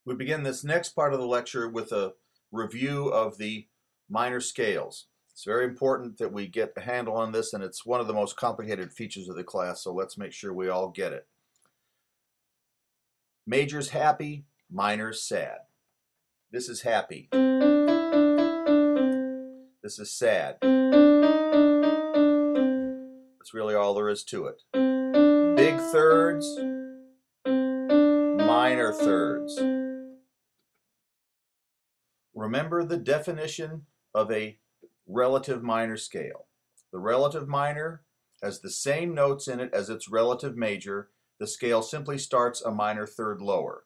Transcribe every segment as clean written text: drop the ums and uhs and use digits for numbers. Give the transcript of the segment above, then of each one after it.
We begin this next part of the lecture with a review of the minor scales. It's very important that we get a handle on this, and it's one of the most complicated features of the class, so let's make sure we all get it. Major's happy, minor's sad. This is happy. This is sad. That's really all there is to it. Big thirds, minor thirds. Remember the definition of a relative minor scale. The relative minor has the same notes in it as its relative major. The scale simply starts a minor third lower.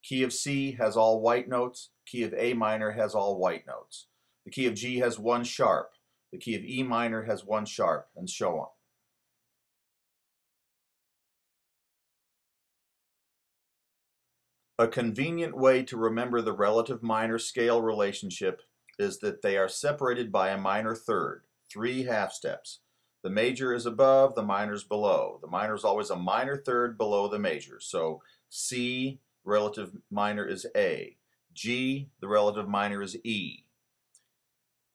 Key of C has all white notes. Key of A minor has all white notes. The key of G has one sharp. The key of E minor has one sharp, and so on. A convenient way to remember the relative minor scale relationship is that they are separated by a minor third, 3 half steps. The major is above, the minor is below. The minor is always a minor third below the major. So C, the relative minor is A. G, the relative minor is E.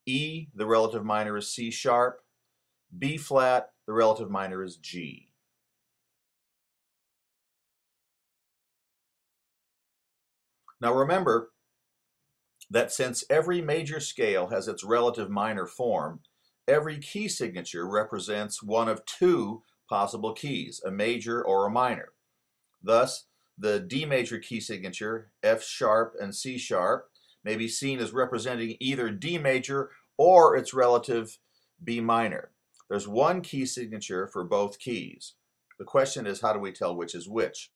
E, the relative minor is C sharp. B flat, the relative minor is G. Now remember that since every major scale has its relative minor form, every key signature represents one of 2 possible keys, a major or a minor. Thus, the D major key signature, F sharp and C sharp, may be seen as representing either D major or its relative B minor. There's one key signature for both keys. The question is, how do we tell which is which?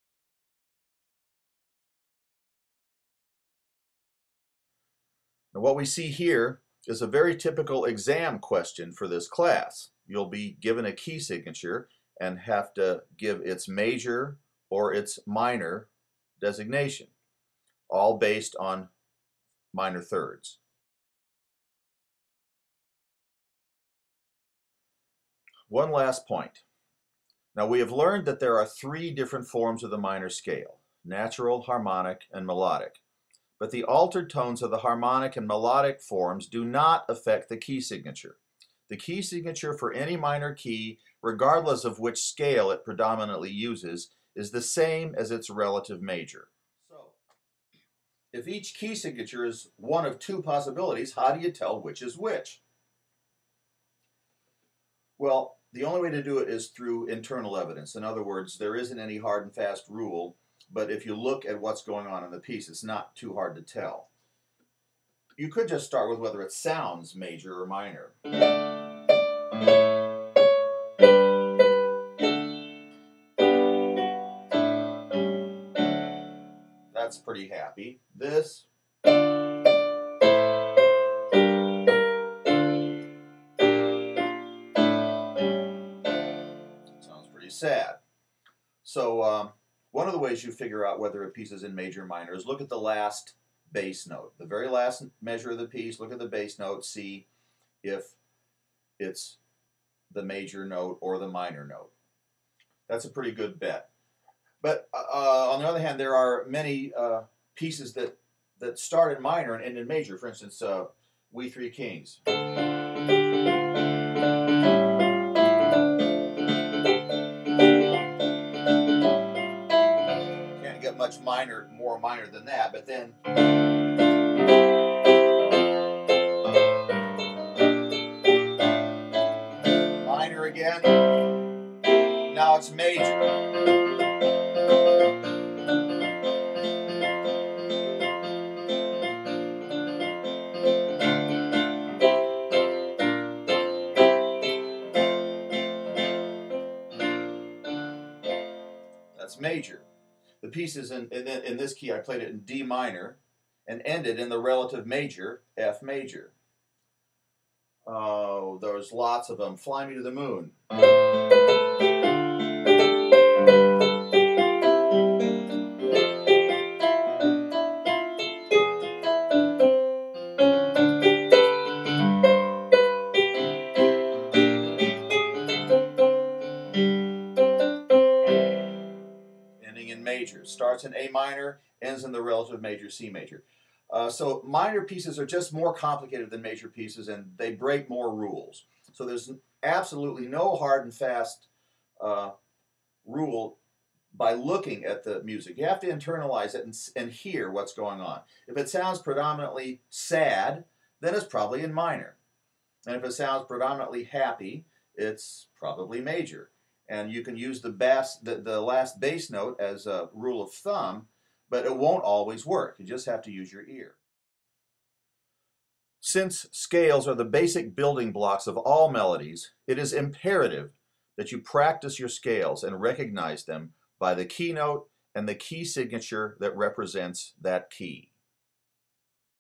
Now, what we see here is a very typical exam question for this class. You'll be given a key signature and have to give its major or its minor designation, all based on minor thirds. One last point. Now, we have learned that there are 3 different forms of the minor scale: natural, harmonic, and melodic. But the altered tones of the harmonic and melodic forms do not affect the key signature. The key signature for any minor key, regardless of which scale it predominantly uses, is the same as its relative major. So, if each key signature is one of 2 possibilities, how do you tell which is which? Well, the only way to do it is through internal evidence. In other words, there isn't any hard and fast rule, but if you look at what's going on in the piece, it's not too hard to tell. You could just start with whether it sounds major or minor. That's pretty happy. This sounds pretty sad. So one of the ways you figure out whether a piece is in major or minor is look at the last bass note. The very last measure of the piece, look at the bass note, see if it's the major note or the minor note. That's a pretty good bet. But on the other hand, there are many pieces that start in minor and end in major. For instance, We Three Kings. Can't get much more minor than that, but then minor again. Now it's major. That's major. The piece is in this key. I played it in D minor and ended in the relative major, F major. Oh, there's lots of them. Fly Me to the Moon. Ending in major. Starts in A minor, ends in the relative major C major. So minor pieces are just more complicated than major pieces, and they break more rules. So there's absolutely no hard and fast rule by looking at the music. You have to internalize it and hear what's going on. If it sounds predominantly sad, then it's probably in minor. And if it sounds predominantly happy, it's probably major. And you can use the last bass note as a rule of thumb, but it won't always work. You just have to use your ear. Since scales are the basic building blocks of all melodies, it is imperative that you practice your scales and recognize them by the key note and the key signature that represents that key.